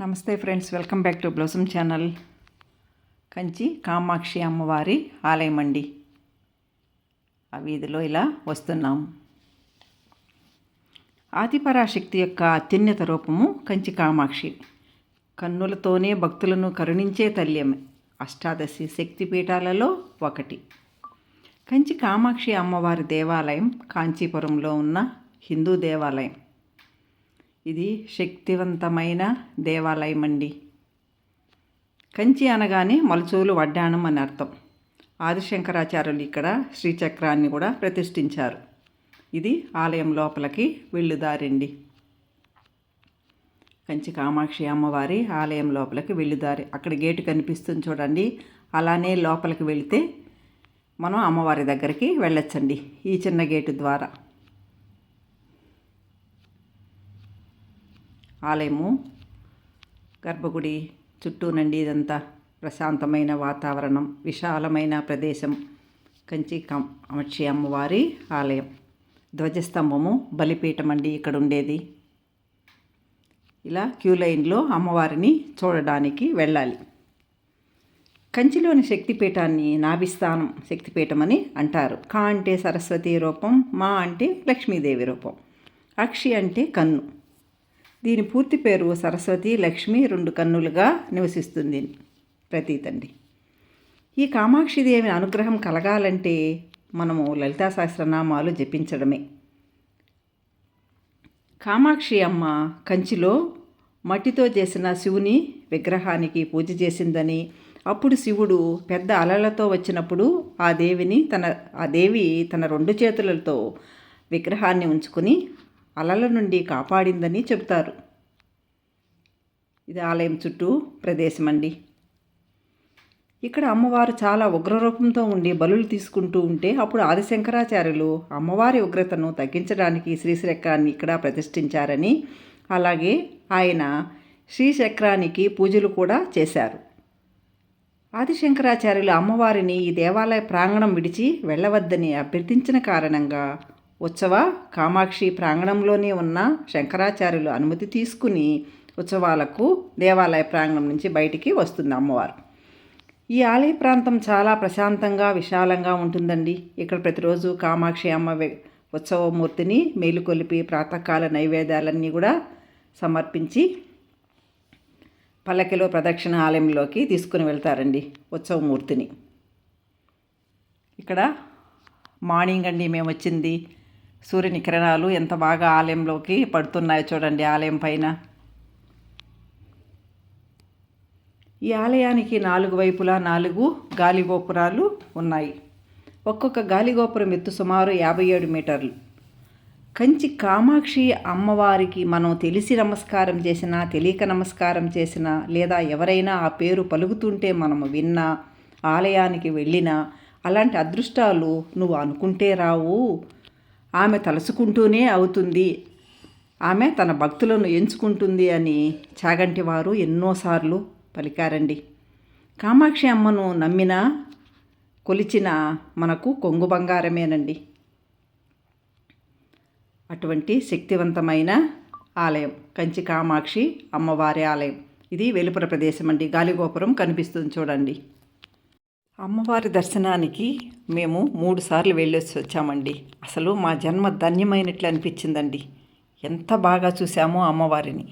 నమస్తే friends, welcome back to blossom channel. Kanchi Kamakshi అమ్మవారి ఆలయం అండి. ఆ వీధిలో ఇలా వస్తున్నాం. ఆదిపరాశక్తి యొక్క అత్యున్నత రూపము కంచి కామాక్షి. కన్నులతోనే భక్తులను కరుణించే తల్లి. అష్టాదశి శక్తిపీఠాలలో ఒకటి. కంచి కామాక్షి అమ్మవారి దేవాలయం కాంచీపురంలో ఉన్న హిందూ దేవాలయం. ఇది శక్తివంతమైన దేవాలయం అండి. కంచి అనగానే మలచూలు వడ్డాణం అని అర్థం. ఆదిశంకరాచార్యులు ఇక్కడ శ్రీచక్రాన్ని కూడా ప్రతిష్ఠించారు. ఇది ఆలయం లోపలికి వెళ్ళుదారండి. కంచి కామాక్షి అమ్మవారి ఆలయం లోపలికి వెళ్ళుదారి. అక్కడ గేటు కనిపిస్తుంది చూడండి. అలానే లోపలికి వెళితే మనం అమ్మవారి దగ్గరికి వెళ్ళొచ్చండి ఈ చిన్న గేటు ద్వారా. ఆలయము గర్భగుడి చుట్టూ నుండి ఇదంతా ప్రశాంతమైన వాతావరణం, విశాలమైన ప్రదేశం. కంచి కామాక్షి అమ్మవారి ఆలయం. ధ్వజస్తంభము, బలిపీఠం అండి ఇక్కడ ఉండేది. ఇలా క్యూ లైన్లో అమ్మవారిని చూడడానికి వెళ్ళాలి. కంచిలోని శక్తిపీఠాన్ని నాభిస్థానం శక్తిపీఠం అని అంటారు. కా అంటే సరస్వతి రూపం, మా అంటే లక్ష్మీదేవి రూపం, అక్షి అంటే కన్ను. దీని పూర్తి పేరు సరస్వతి లక్ష్మి 2 కన్నులుగా నివసిస్తుంది ప్రతీతండి. ఈ కామాక్షిదేవి అనుగ్రహం కలగాలంటే మనము లలితా సహస్రనామాలు జపించడమే. కామాక్షి అమ్మ కంచిలో మట్టితో చేసిన శివుని విగ్రహానికి పూజ చేసిందని, అప్పుడు శివుడు పెద్ద అలలతో వచ్చినప్పుడు ఆ దేవి తన 2 చేతులతో విగ్రహాన్ని ఉంచుకొని అలల నుండి కాపాడిందని చెబుతారు. ఇది ఆలయం చుట్టూ ప్రదేశం అండి. ఇక్కడ అమ్మవారు చాలా ఉగ్రరూపంతో ఉండి బలులు తీసుకుంటూ ఉంటే అప్పుడు ఆదిశంకరాచార్యులు అమ్మవారి ఉగ్రతను తగ్గించడానికి శ్రీచక్రాన్ని ఇక్కడ ప్రతిష్ఠించారని, అలాగే ఆయన శ్రీచక్రానికి పూజలు కూడా చేశారు. ఆదిశంకరాచార్యులు అమ్మవారిని ఈ దేవాలయ ప్రాంగణం విడిచి వెళ్ళవద్దని అభ్యర్థించిన కారణంగా ఉత్సవ కామాక్షి ప్రాంగణంలోనే ఉన్న శంకరాచార్యులు అనుమతి తీసుకుని ఉత్సవాలకు దేవాలయ ప్రాంగణం నుంచి బయటికి వస్తుంది అమ్మవారు. ఈ ఆలయ ప్రాంతం చాలా ప్రశాంతంగా, విశాలంగా ఉంటుందండి. ఇక్కడ ప్రతిరోజు కామాక్షి అమ్మ ఉత్సవమూర్తిని మేలుకొలిపి ప్రాతకాల నైవేద్యాలన్నీ కూడా సమర్పించి పల్లకిలో ప్రదక్షిణ ఆలయంలోకి తీసుకుని వెళ్తారండి ఉత్సవమూర్తిని. ఇక్కడ మార్నింగ్ అండి మేము వచ్చింది. సూర్యుని కిరణాలు ఎంత బాగా ఆలయంలోకి పడుతున్నాయో చూడండి. ఆలయం పైన ఈ ఆలయానికి 4 వైపులా 4 గాలిగోపురాలు ఉన్నాయి. ఒక్కొక్క గాలిగోపురం ఎత్తు సుమారు 57 మీటర్లు. కంచి కామాక్షి అమ్మవారికి మనం తెలిసి నమస్కారం చేసినా, తెలియక నమస్కారం చేసినా, లేదా ఎవరైనా ఆ పేరు పలుకుతుంటే మనము విన్నా, ఆలయానికి వెళ్ళినా అలాంటి అదృష్టాలు నువ్వు అనుకుంటే రావు. ఆమె తలుసుకుంటూనే అవుతుంది. ఆమె తన భక్తులను ఎంచుకుంటుంది అని చాగంటి వారు ఎన్నోసార్లు పలికారండి. కామాక్షి అమ్మను నమ్మిన, కొలిచిన మనకు కొంగు బంగారమేనండి. అటువంటి శక్తివంతమైన ఆలయం కంచి కామాక్షి అమ్మవారి ఆలయం. ఇది వెలుపల ప్రదేశం అండి. గాలిగోపురం కనిపిస్తుంది చూడండి. అమ్మవారి దర్శనానికి మేము 3 సార్లు వెళ్ళొచ్చి వచ్చామండి. అసలు మా జన్మ ధన్యమైనట్లు అనిపించిందండి. ఎంత బాగా చూసామో అమ్మవారిని.